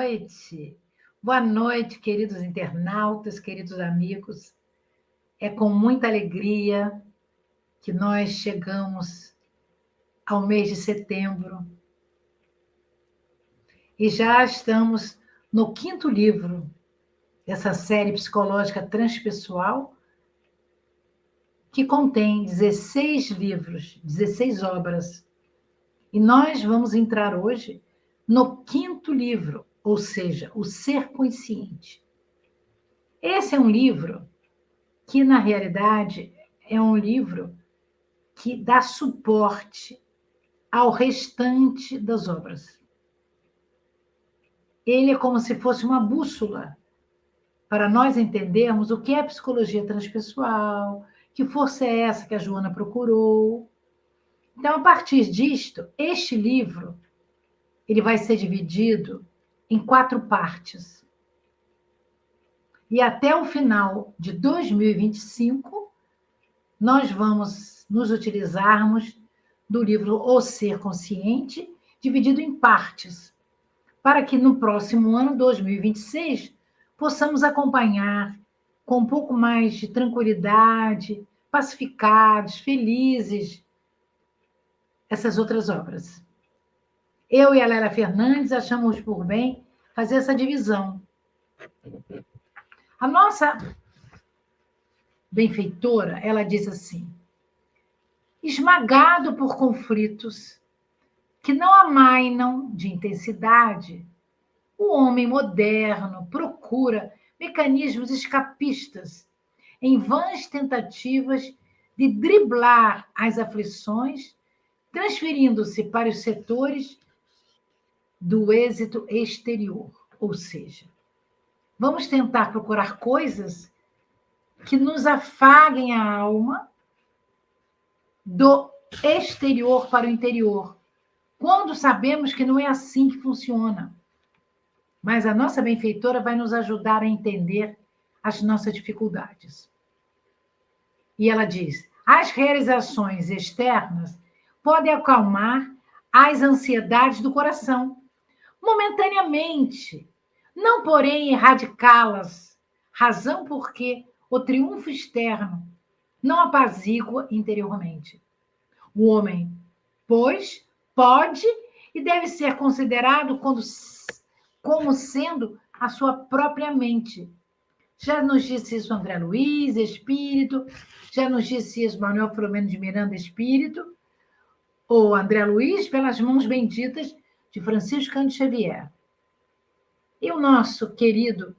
noite. Boa noite, queridos internautas, queridos amigos. É com muita alegria que nós chegamos ao mês de setembro e já estamos no 5º livro dessa série psicológica transpessoal, que contém 16 livros, 16 obras. E nós vamos entrar hoje no 5º livro, ou seja, o Ser Consciente. Esse é um livro que, na realidade, é um livro que dá suporte ao restante das obras. Ele é como se fosse uma bússola para nós entendermos o que é psicologia transpessoal, que força é essa que a Joana procurou. Então, a partir disto, este livro ele vai ser dividido em 4 partes. E até o final de 2025, nós vamos nos utilizarmos do livro O Ser Consciente, dividido em partes, para que no próximo ano, 2026, possamos acompanhar com um pouco mais de tranquilidade, pacificados, felizes, essas outras obras. Eu e a Lélia Fernandes achamos por bem fazer essa divisão. A nossa benfeitora, ela diz assim: esmagado por conflitos que não amainam de intensidade, o homem moderno procura mecanismos escapistas em vãs tentativas de driblar as aflições, transferindo-se para os setores do êxito exterior, ou seja, vamos tentar procurar coisas que nos afaguem a alma do exterior para o interior, quando sabemos que não é assim que funciona. Mas a nossa benfeitora vai nos ajudar a entender as nossas dificuldades. E ela diz: as realizações externas podem acalmar as ansiedades do coração, momentaneamente, não porém erradicá-las, razão porque o triunfo externo não apazigua interiormente. O homem, pois, pode e deve ser considerado como sendo a sua própria mente. Já nos disse isso André Luiz, espírito, já nos disse isso Manuel Filomeno de Miranda, espírito, ou André Luiz, pelas mãos benditas de Francisco Cândido Xavier. E o nosso querido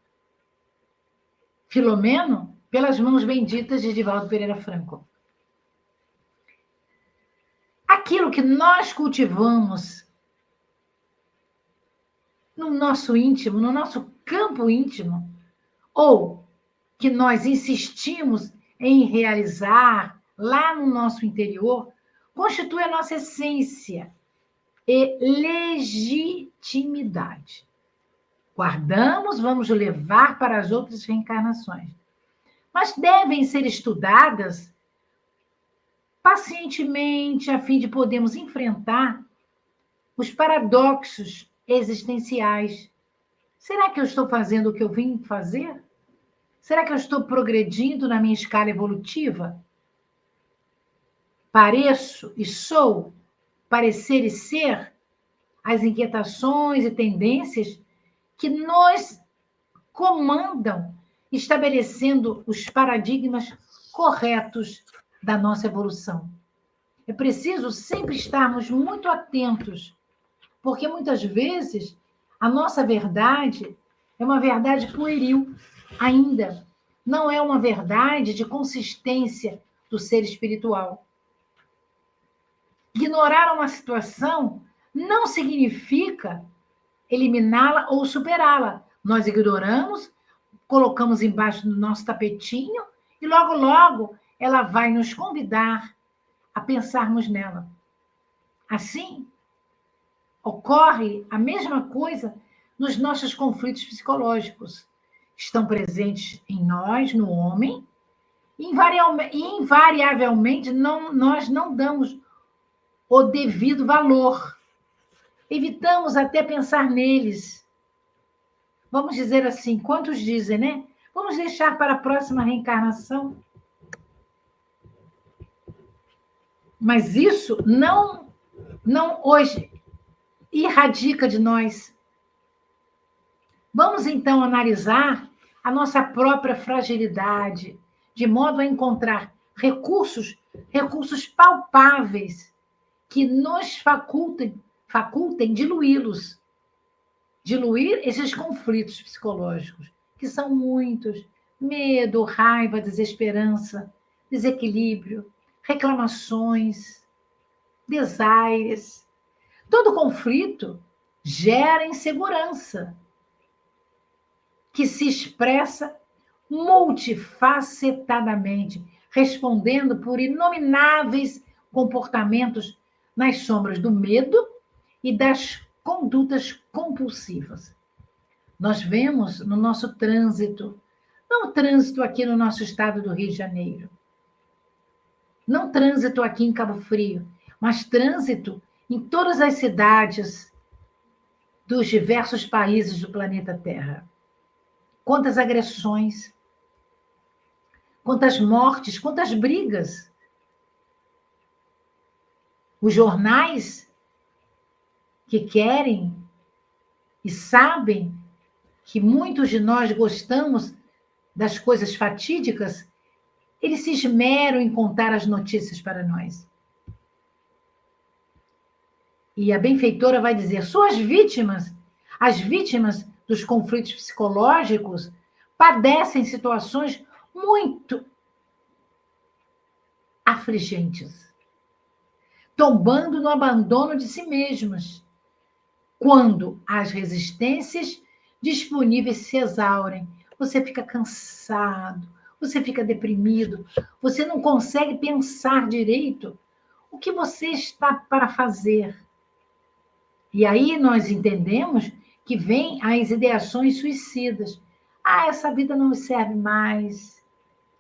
Filomeno, pelas mãos benditas de Divaldo Pereira Franco. Aquilo que nós cultivamos no nosso íntimo, no nosso campo íntimo, ou que nós insistimos em realizar lá no nosso interior, constitui a nossa essência e legitimidade. Guardamos, vamos levar para as outras reencarnações. Mas devem ser estudadas pacientemente, a fim de podermos enfrentar os paradoxos existenciais. Será que eu estou fazendo o que eu vim fazer? Será que eu estou progredindo na minha escala evolutiva? Pareço e sou, parecer e ser, as inquietações e tendências que nos comandam, estabelecendo os paradigmas corretos da nossa evolução. É preciso sempre estarmos muito atentos, porque muitas vezes a nossa verdade é uma verdade pueril ainda, não é uma verdade de consistência do ser espiritual. Ignorar uma situação não significa eliminá-la ou superá-la. Nós ignoramos, colocamos embaixo do nosso tapetinho e logo, logo ela vai nos convidar a pensarmos nela. Assim, ocorre a mesma coisa nos nossos conflitos psicológicos. Estão presentes em nós, no homem, e invariavelmente nós não damos o devido valor. Evitamos até pensar neles. vamos dizer assim, quantos dizem, né? Vamos deixar para a próxima reencarnação. Mas isso não hoje irradica de nós. Vamos então analisar a nossa própria fragilidade, de modo a encontrar recursos palpáveis que nos facultem diluir esses conflitos psicológicos, que são muitos: medo, raiva, desesperança, desequilíbrio, reclamações, desaires. Todo conflito gera insegurança, que se expressa multifacetadamente, respondendo por inomináveis comportamentos nas sombras do medo e das condutas compulsivas. Nós vemos no nosso trânsito, não trânsito aqui no nosso estado do Rio de Janeiro, não trânsito aqui em Cabo Frio, mas trânsito em todas as cidades dos diversos países do planeta Terra. Quantas agressões, quantas mortes, quantas brigas. Os jornais que querem e sabem que muitos de nós gostamos das coisas fatídicas, eles se esmeram em contar as notícias para nós. E a benfeitora vai dizer: as vítimas dos conflitos psicológicos, padecem situações muito afligentes, tombando no abandono de si mesmas, quando as resistências disponíveis se exaurem. Você fica cansado, você fica deprimido, você não consegue pensar direito o que você está para fazer. E aí nós entendemos que vêm as ideações suicidas. Essa vida não me serve mais,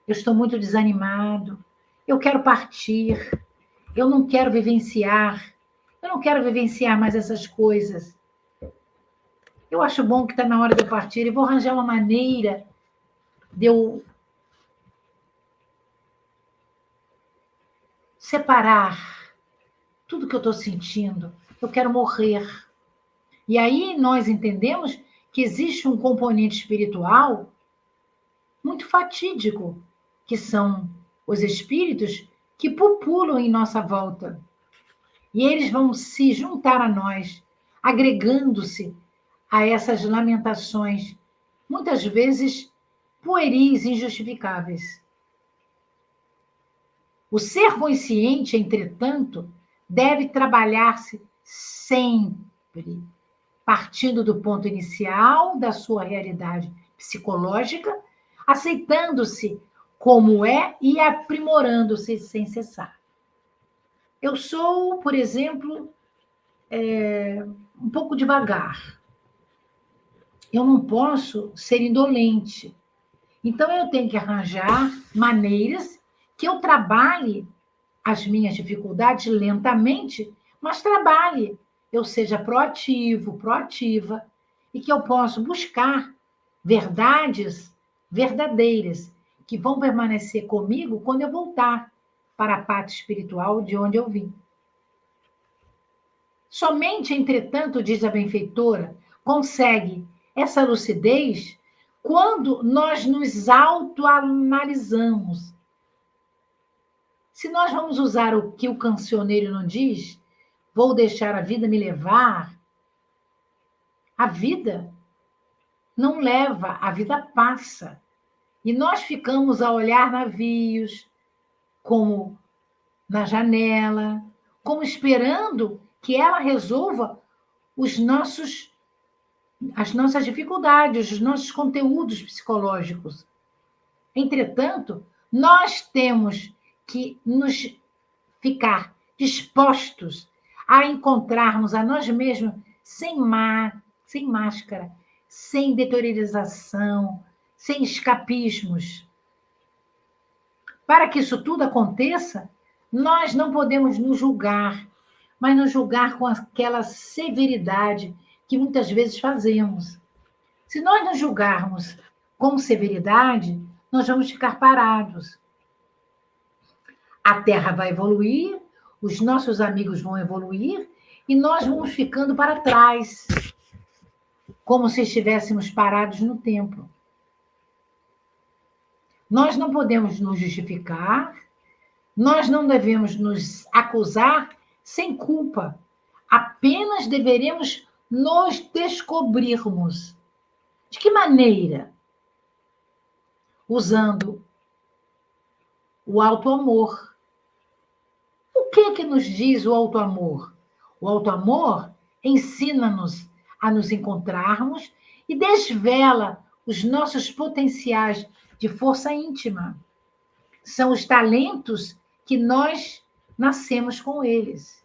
eu estou muito desanimado, eu quero partir, eu não quero vivenciar mais essas coisas. Eu acho bom que está na hora de eu partir e vou arranjar uma maneira de eu separar tudo que eu estou sentindo. Eu quero morrer. E aí nós entendemos que existe um componente espiritual muito fatídico, que são os espíritos que pupulam em nossa volta. E eles vão se juntar a nós, agregando-se a essas lamentações, muitas vezes pueris, injustificáveis. O ser consciente, entretanto, deve trabalhar-se sempre, partindo do ponto inicial da sua realidade psicológica, aceitando-se como é e aprimorando-se sem cessar. Eu sou, por exemplo, um pouco devagar. Eu não posso ser indolente. Então, eu tenho que arranjar maneiras que eu trabalhe as minhas dificuldades lentamente, mas trabalhe, eu seja proativo, proativa, e que eu possa buscar verdades verdadeiras que vão permanecer comigo quando eu voltar para a parte espiritual de onde eu vim. Somente, entretanto, diz a benfeitora, consegue essa lucidez quando nós nos autoanalisamos. Se nós vamos usar o que o cancioneiro não diz, vou deixar a vida me levar, a vida não leva, a vida passa. E nós ficamos a olhar navios, como na janela, como esperando que ela resolva as nossas dificuldades, os nossos conteúdos psicológicos. Entretanto, nós temos que nos ficar dispostos a encontrarmos a nós mesmos sem máscara, sem deteriorização, sem escapismos. Para que isso tudo aconteça, nós não podemos nos julgar, mas nos julgar com aquela severidade que muitas vezes fazemos. Se nós nos julgarmos com severidade, nós vamos ficar parados. A Terra vai evoluir, os nossos amigos vão evoluir e nós vamos ficando para trás, como se estivéssemos parados no tempo. Nós não podemos nos justificar, nós não devemos nos acusar sem culpa. Apenas deveremos nos descobrirmos. De que maneira? Usando o auto-amor. O que nos diz o auto-amor? O auto-amor ensina-nos a nos encontrarmos e desvela os nossos potenciais de força íntima. São os talentos que nós nascemos com eles.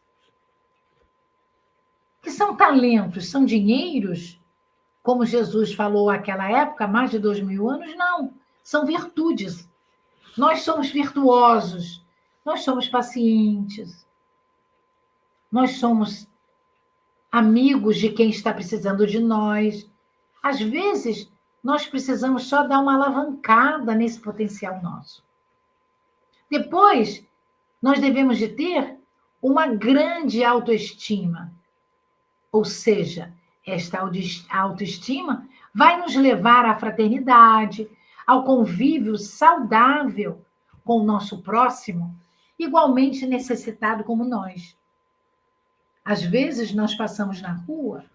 Que são talentos? São dinheiros? Como Jesus falou naquela época, mais de 2000 anos? Não. São virtudes. Nós somos virtuosos. Nós somos pacientes. Nós somos amigos de quem está precisando de nós. Às vezes, nós precisamos só dar uma alavancada nesse potencial nosso. Depois, nós devemos de ter uma grande autoestima. Ou seja, esta autoestima vai nos levar à fraternidade, ao convívio saudável com o nosso próximo, igualmente necessitado como nós. Às vezes, nós passamos na rua,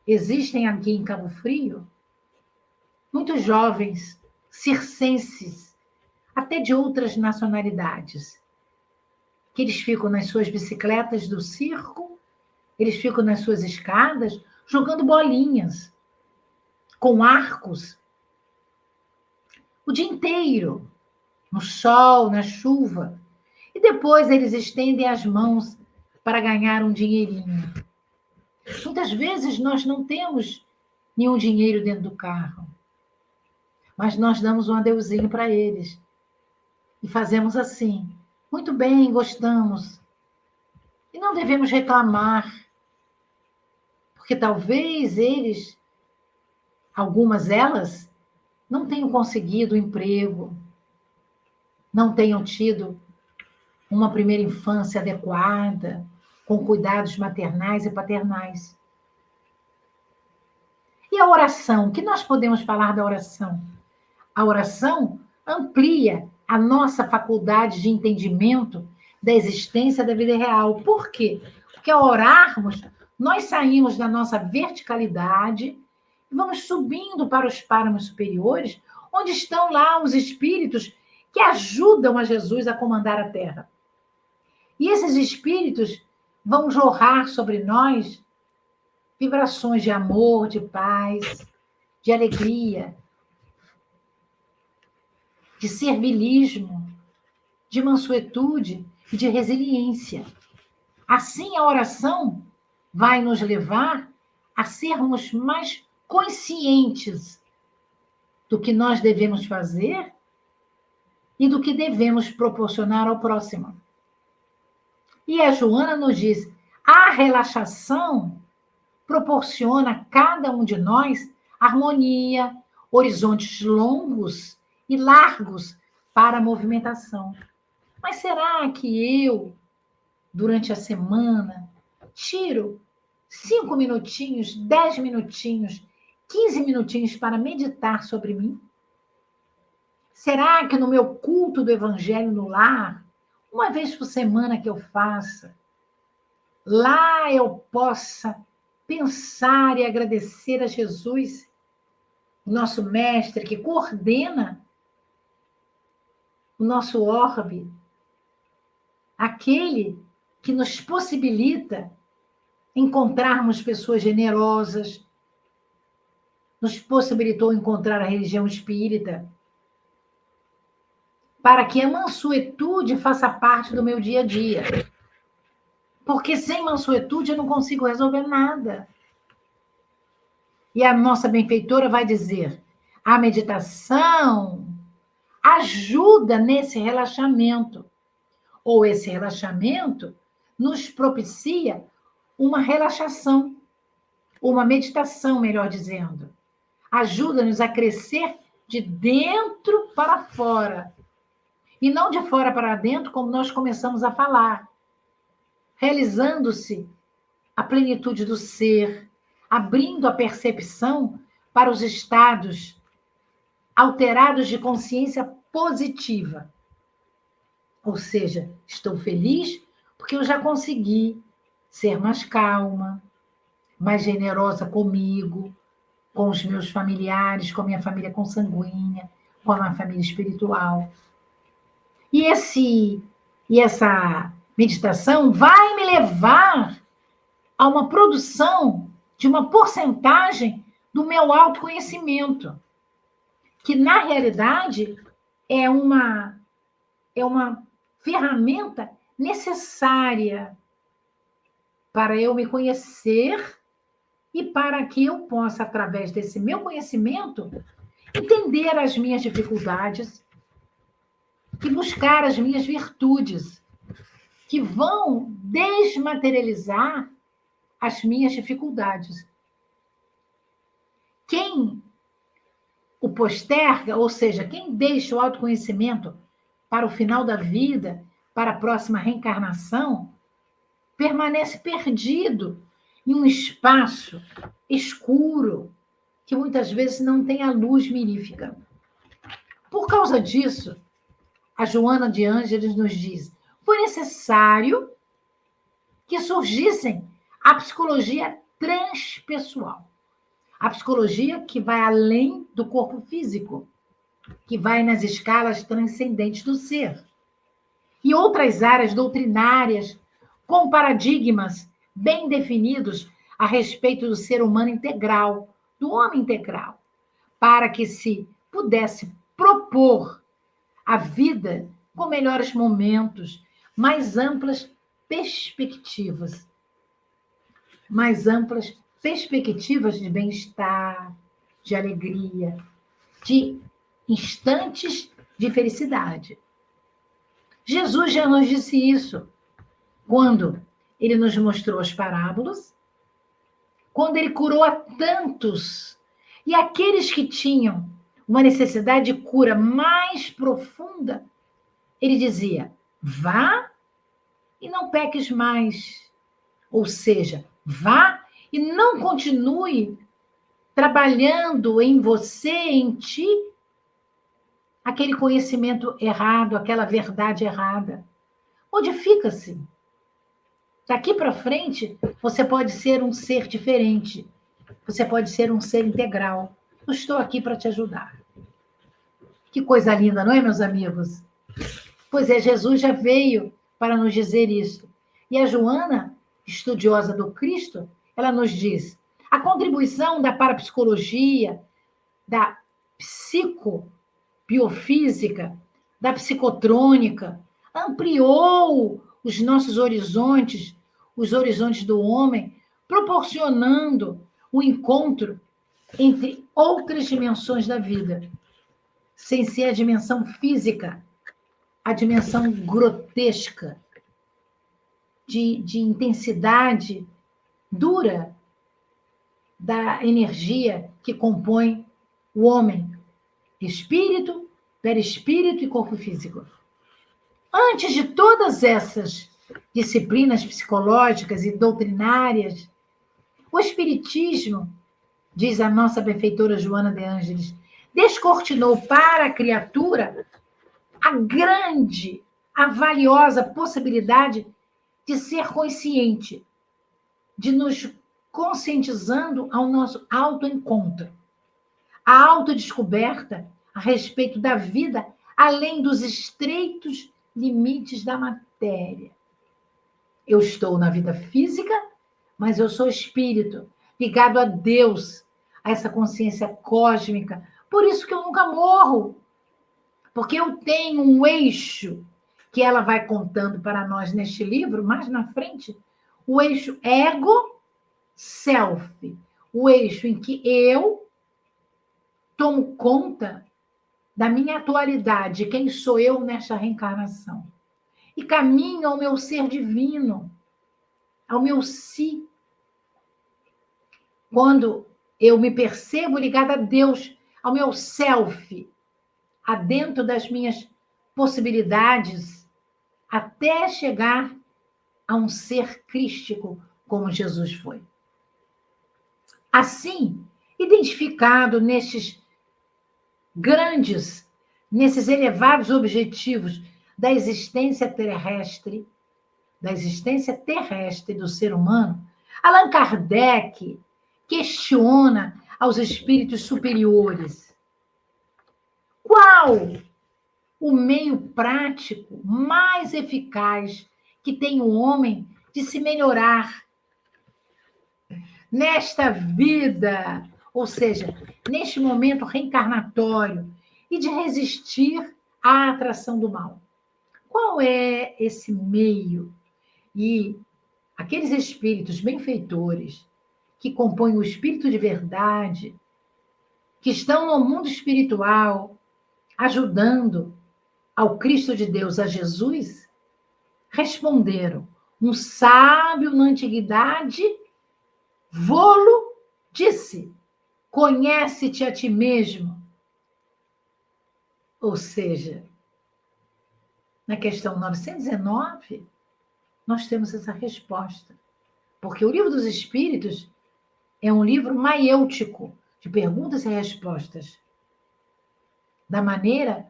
existem aqui em Cabo Frio muitos jovens circenses, até de outras nacionalidades, que eles ficam nas suas bicicletas do circo, eles ficam nas suas escadas jogando bolinhas com arcos o dia inteiro, no sol, na chuva, e depois eles estendem as mãos para ganhar um dinheirinho. Muitas vezes nós não temos nenhum dinheiro dentro do carro, mas nós damos um adeuzinho para eles e fazemos assim. Muito bem, gostamos. E não devemos reclamar, porque talvez eles, algumas delas, não tenham conseguido emprego, não tenham tido uma primeira infância adequada, com cuidados maternais e paternais. E a oração? O que nós podemos falar da oração? A oração amplia a nossa faculdade de entendimento da existência da vida real. Por quê? Porque ao orarmos, nós saímos da nossa verticalidade e vamos subindo para os páramos superiores, onde estão lá os espíritos que ajudam a Jesus a comandar a terra. E esses espíritos vão jorrar sobre nós vibrações de amor, de paz, de alegria, de servilismo, de mansuetude e de resiliência. Assim, a oração vai nos levar a sermos mais conscientes do que nós devemos fazer e do que devemos proporcionar ao próximo. E a Joana nos diz: a relaxação proporciona a cada um de nós harmonia, horizontes longos e largos para a movimentação. Mas será que eu, durante a semana, tiro 5 minutinhos, 10 minutinhos, 15 minutinhos para meditar sobre mim? Será que no meu culto do Evangelho no lar, uma vez por semana que eu faça, lá eu possa pensar e agradecer a Jesus, nosso mestre que coordena o nosso orbe, aquele que nos possibilita encontrarmos pessoas generosas, nos possibilitou encontrar a religião espírita, para que a mansuetude faça parte do meu dia a dia. Porque sem mansuetude eu não consigo resolver nada. E a nossa benfeitora vai dizer: a meditação ajuda nesse relaxamento. Ou esse relaxamento nos propicia uma relaxação, uma meditação, melhor dizendo. ajuda-nos a crescer de dentro para fora. E não de fora para dentro, como nós começamos a falar. Realizando-se a plenitude do ser, abrindo a percepção para os estados alterados de consciência positiva. Ou seja, estou feliz porque eu já consegui ser mais calma, mais generosa comigo, com os meus familiares, com a minha família consanguínea, com a minha família espiritual. E essa meditação vai me levar a uma produção de uma porcentagem do meu autoconhecimento, que na realidade é uma ferramenta necessária para eu me conhecer e para que eu possa, através desse meu conhecimento, entender as minhas dificuldades e buscar as minhas virtudes, que vão desmaterializar as minhas dificuldades. Quem o posterga, ou seja, quem deixa o autoconhecimento para o final da vida, para a próxima reencarnação, permanece perdido em um espaço escuro, que muitas vezes não tem a luz mirífica. Por causa disso, a Joana de Ângeles nos diz: foi necessário que surgissem a psicologia transpessoal. A psicologia que vai além do corpo físico, que vai nas escalas transcendentes do ser. E outras áreas doutrinárias com paradigmas bem definidos a respeito do ser humano integral, do homem integral, para que se pudesse propor a vida com melhores momentos, mais amplas perspectivas de bem-estar, de alegria, de instantes de felicidade. Jesus já nos disse isso quando ele nos mostrou as parábolas, quando ele curou a tantos, e aqueles que tinham uma necessidade de cura mais profunda, ele dizia: vá e não peques mais. Ou seja, vá e não continue trabalhando em você, em ti, aquele conhecimento errado, aquela verdade errada. Modifica-se. Daqui para frente, você pode ser um ser diferente. Você pode ser um ser integral. Eu estou aqui para te ajudar. Que coisa linda, não é, meus amigos? Pois é, Jesus já veio para nos dizer isso. E a Joana, estudiosa do Cristo, ela nos diz: a contribuição da parapsicologia, da psicobiofísica, da psicotrônica, ampliou os nossos horizontes, os horizontes do homem, proporcionando o encontro entre outras dimensões da vida, sem ser a dimensão física, a dimensão grotesca, de intensidade dura da energia que compõe o homem, espírito, perispírito e corpo físico. Antes de todas essas disciplinas psicológicas e doutrinárias, o Espiritismo, diz a nossa benfeitora Joana de Ângeles, descortinou para a criatura a grande, a valiosa possibilidade de ser consciente, de nos conscientizando ao nosso autoencontro. A autodescoberta a respeito da vida além dos estreitos limites da matéria. Eu estou na vida física, mas eu sou espírito, ligado a Deus, a essa consciência cósmica. Por isso que eu nunca morro, porque eu tenho um eixo que ela vai contando para nós neste livro, mais na frente, o eixo ego-self, o eixo em que eu tomo conta da minha atualidade, quem sou eu nesta reencarnação, e caminho ao meu ser divino, ao meu si. Quando eu me percebo ligada a Deus, ao meu self, adentro das minhas possibilidades, até chegar a um ser crístico como Jesus foi. Assim, identificado nesses elevados objetivos da existência terrestre, do ser humano, Allan Kardec questiona aos espíritos superiores: qual o meio prático mais eficaz que tem o homem de se melhorar nesta vida, ou seja, neste momento reencarnatório, e de resistir à atração do mal? Qual é esse meio? E aqueles espíritos benfeitores que compõem o espírito de verdade, que estão no mundo espiritual, ajudando ao Cristo de Deus, a Jesus, responderam: um sábio na antiguidade vô-lo disse: conhece-te a ti mesmo. Ou seja, na questão 919, nós temos essa resposta. Porque o Livro dos Espíritos é um livro maiêutico, de perguntas e respostas, da maneira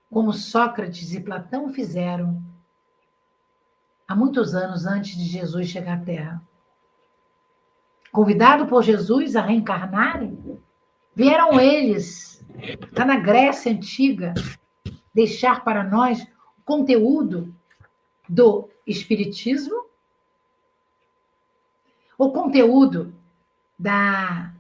como Sócrates e Platão fizeram há muitos anos antes de Jesus chegar à Terra. Convidado por Jesus a reencarnarem, vieram eles, lá na Grécia Antiga, deixar para nós o conteúdo do Espiritismo, o conteúdo da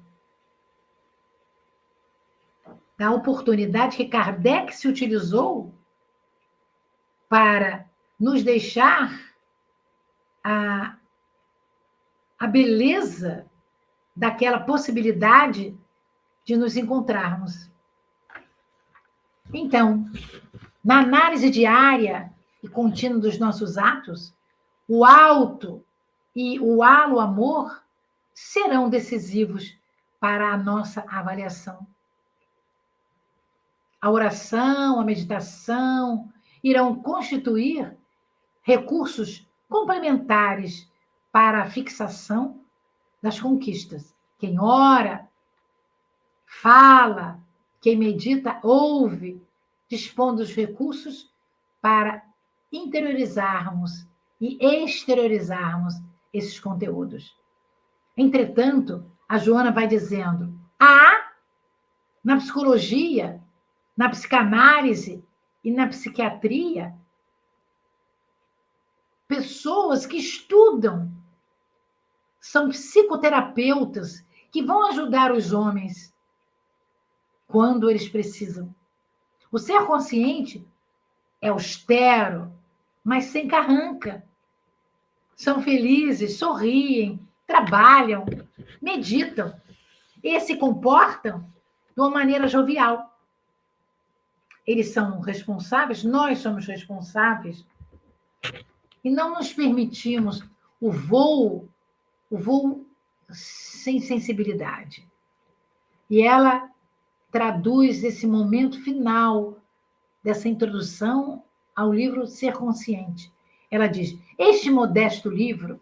oportunidade que Kardec se utilizou para nos deixar a beleza daquela possibilidade de nos encontrarmos. Então, na análise diária e contínua dos nossos atos, o alto e o halo amor serão decisivos para a nossa avaliação. A oração, a meditação irão constituir recursos complementares para a fixação das conquistas. Quem ora, fala, quem medita, ouve, dispõe dos recursos para interiorizarmos e exteriorizarmos esses conteúdos. Entretanto, a Joana vai dizendo: há na psicologia, na psicanálise e na psiquiatria pessoas que estudam, são psicoterapeutas que vão ajudar os homens quando eles precisam. O ser consciente é austero, mas sem carranca. São felizes, sorriem, trabalham, meditam e se comportam de uma maneira jovial. Eles são responsáveis, nós somos responsáveis, e não nos permitimos o voo sem sensibilidade. E ela traduz esse momento final dessa introdução ao livro Ser Consciente. Ela diz: este modesto livro,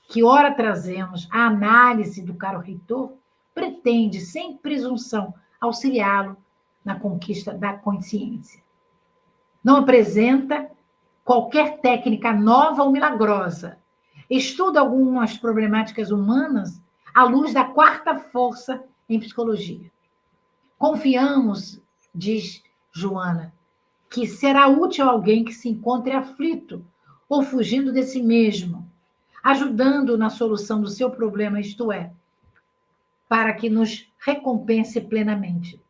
que ora trazemos a análise do caro reitor, pretende, sem presunção, auxiliá-lo na conquista da consciência. Não apresenta qualquer técnica nova ou milagrosa. Estuda algumas problemáticas humanas à luz da quarta força em psicologia. Confiamos, diz Joana, que será útil a alguém que se encontre aflito ou fugindo de si mesmo, ajudando na solução do seu problema, isto é, para que nos recompense plenamente.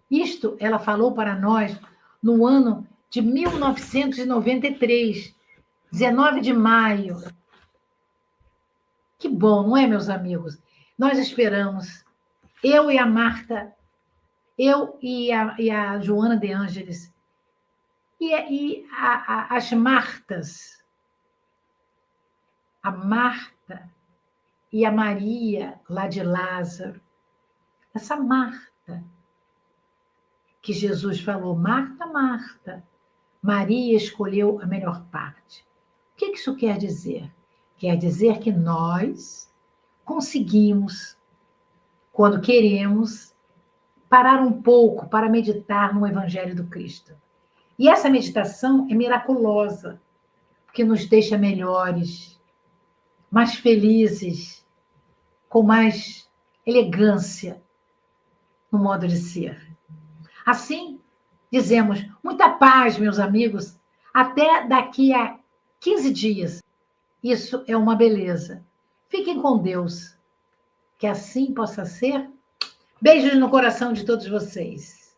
Isto ela falou para nós no ano de 1993, 19 de maio. Que bom, não é, meus amigos? Nós esperamos, eu e a Marta, eu e a Joana de Ângeles, as Martas, a Marta e a Maria, lá de Lázaro. Essa Marta, que Jesus falou, Marta, Marta, Maria escolheu a melhor parte. O que isso quer dizer? Quer dizer que nós conseguimos, quando queremos, parar um pouco para meditar no Evangelho do Cristo. E essa meditação é miraculosa, porque nos deixa melhores, mais felizes, com mais elegância no modo de ser. Assim, dizemos, muita paz, meus amigos, até daqui a 15 dias. Isso é uma beleza. Fiquem com Deus, que assim possa ser. Beijos no coração de todos vocês.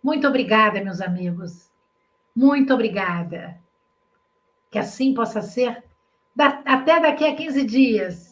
Muito obrigada, meus amigos. Muito obrigada. Que assim possa ser até daqui a 15 dias.